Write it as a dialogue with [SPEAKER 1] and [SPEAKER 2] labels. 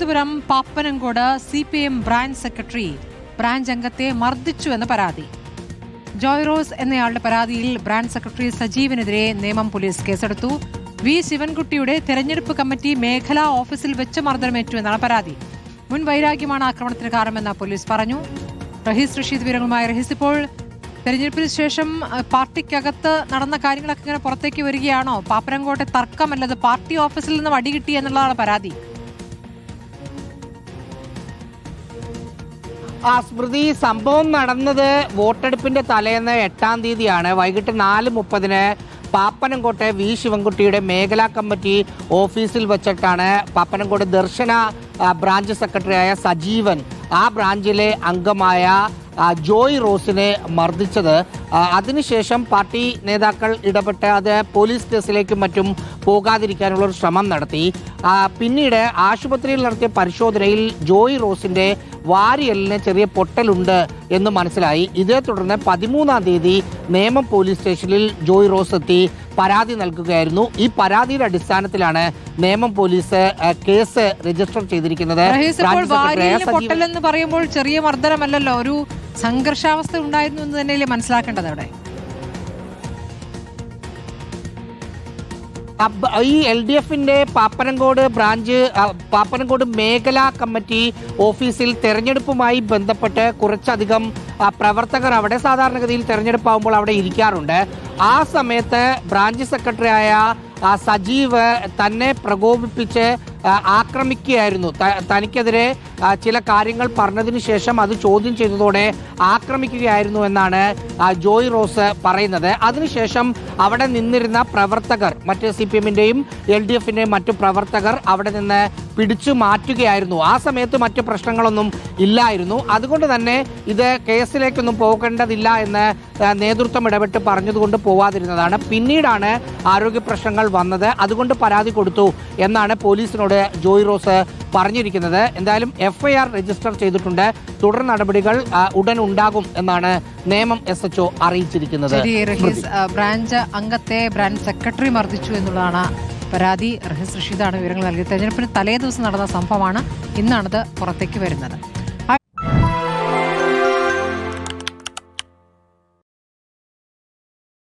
[SPEAKER 1] Thiruvananthapuram Pappanamcode CPM branch secretary branch അംഗത്തെ മർദ്ദിച്ചുവെന്ന് പരാതി. Joy rose എന്നയാളുടെ പരാതിയിൽ ബ്രാഞ്ച് സെക്രട്ടറി സജീവിനെതിരെ നേമം പോലീസ് കേസെടുത്തു. വി ശിവൻകുട്ടിയുടെ തെരഞ്ഞെടുപ്പ് കമ്മിറ്റി മേഖലാ ഓഫീസിൽ വെച്ച് മർദ്ദനമേറ്റു എന്നാണ് പരാതി. മുൻ വൈരാഗ്യമാണ് ആക്രമണത്തിന് കാരണമെന്ന് പോലീസ് പറഞ്ഞു. റഹീസ് റഷീദ് വിവരങ്ങളുമായി. റഹീസ്, ഇപ്പോൾ തെരഞ്ഞെടുപ്പിന് ശേഷം പാർട്ടിക്കകത്ത് നടന്ന കാര്യങ്ങളൊക്കെ ഇങ്ങനെ പുറത്തേക്ക് വരികയാണോ? പാപ്പനംകോട്ടെ തർക്കമല്ലത് പാർട്ടി ഓഫീസിൽ നിന്ന് വടി കിട്ടി എന്നുള്ളതാണ് പരാതി.
[SPEAKER 2] സ്മൃതി, സംഭവം നടന്നത് വോട്ടെടുപ്പിന്റെ തലേന്ന് 8-ാം തീയതിയാണ്. വൈകിട്ട് 4:30 പാപ്പനംകോട്ടെ വി ശിവൻകുട്ടിയുടെ മേഖലാ കമ്മിറ്റി ഓഫീസിൽ വെച്ചിട്ടാണ് പാപ്പനംകോട് ദർശന ബ്രാഞ്ച് സെക്രട്ടറിയായ സജീവൻ ആ ബ്രാഞ്ചിലെ അംഗമായ ജോയ് റോസിനെ മർദ്ദിച്ചത്. അതിനുശേഷം പാർട്ടി നേതാക്കൾ ഇടപെട്ട് അത് പോലീസ് കേസിലേക്കും മറ്റും പോകാതിരിക്കാനുള്ള ഒരു ശ്രമം നടത്തി. പിന്നീട് ആശുപത്രിയിൽ നടത്തിയ പരിശോധനയിൽ ജോയ് റോസിന്റെ വാരിയലിന് ചെറിയ പൊട്ടലുണ്ട് എന്ന് മനസ്സിലായി. ഇതേ തുടർന്ന് 13-ാം തീയതി നേമം പോലീസ് സ്റ്റേഷനിൽ ജോയ് റോസ് എത്തി പരാതി നൽകുകയായിരുന്നു. ഈ പരാതിയുടെ അടിസ്ഥാനത്തിലാണ് നേമം പോലീസ് കേസ് രജിസ്റ്റർ ചെയ്തിരിക്കുന്നത്.
[SPEAKER 1] പൊട്ടലെന്ന് പറയുമ്പോൾ ചെറിയ മർദ്ദനമല്ലല്ലോ, ഒരു സംഘർഷാവസ്ഥ ഉണ്ടായിരുന്നു എന്ന് തന്നെയല്ലേ മനസ്സിലാക്കേണ്ടത് അവിടെ?
[SPEAKER 2] ഈ LDFന്റെ പാപ്പനംകോട് മേഖലാ കമ്മിറ്റി ഓഫീസിൽ തെരഞ്ഞെടുപ്പുമായി ബന്ധപ്പെട്ട് കുറച്ചധികം പ്രവർത്തകർ അവിടെ സാധാരണഗതിയിൽ തെരഞ്ഞെടുപ്പാകുമ്പോൾ അവിടെ ഇരിക്കാറുണ്ട്. ആ സമയത്ത് ബ്രാഞ്ച് സെക്രട്ടറിയായ സജീവ് തന്നെ പ്രകോപിപ്പിച്ച് ആക്രമിക്കുകയായിരുന്നു. തനിക്കെതിരെ ചില കാര്യങ്ങൾ പറഞ്ഞതിന് ശേഷം അത് ചോദ്യം ചെയ്തതോടെ ആക്രമിക്കുകയായിരുന്നു എന്നാണ് ജോയ് റോസ് പറയുന്നത്. അതിനുശേഷം അവിടെ നിന്നിരുന്ന പ്രവർത്തകർ, മറ്റ് CPMന്റെയും LDFന്റെയും മറ്റു പ്രവർത്തകർ അവിടെ നിന്ന് പിടിച്ചു മാറ്റുകയായിരുന്നു. ആ സമയത്ത് മറ്റു പ്രശ്നങ്ങളൊന്നും ഇല്ലായിരുന്നു. അതുകൊണ്ട് തന്നെ ഇത് കേസിലേക്കൊന്നും പോകേണ്ടതില്ല എന്ന് നേതൃത്വം ഇടപെട്ട് പറഞ്ഞതുകൊണ്ട് പോവാതിരുന്നതാണ്. പിന്നീടാണ് ആരോഗ്യ പ്രശ്നങ്ങൾ വന്നത്. അതുകൊണ്ട് പരാതി കൊടുത്തു എന്നാണ് പോലീസിനോട് ജോയ് റോസ് പറഞ്ഞിരിക്കുന്നത്. എന്തായാലും FIR രജിസ്റ്റർ ചെയ്തിട്ടുണ്ട്. തുടർ നടപടികൾ ഉടൻ ഉണ്ടാകും എന്നാണ് നേമം SHO അറിയിച്ചിരിക്കുന്നത്.
[SPEAKER 1] ബ്രാഞ്ച് അംഗത്തെ ബ്രാഞ്ച് സെക്രട്ടറി മർദ്ദിച്ചു എന്നുള്ളതാണ് പരാതി. റഹീസ് റഷീദാണ് വിവരങ്ങൾ നൽകിയത്. തെരഞ്ഞെടുപ്പിന് തലേ ദിവസം നടന്ന സംഭവമാണ്. ഇന്നാണത് പുറത്തേക്ക് വരുന്നത്.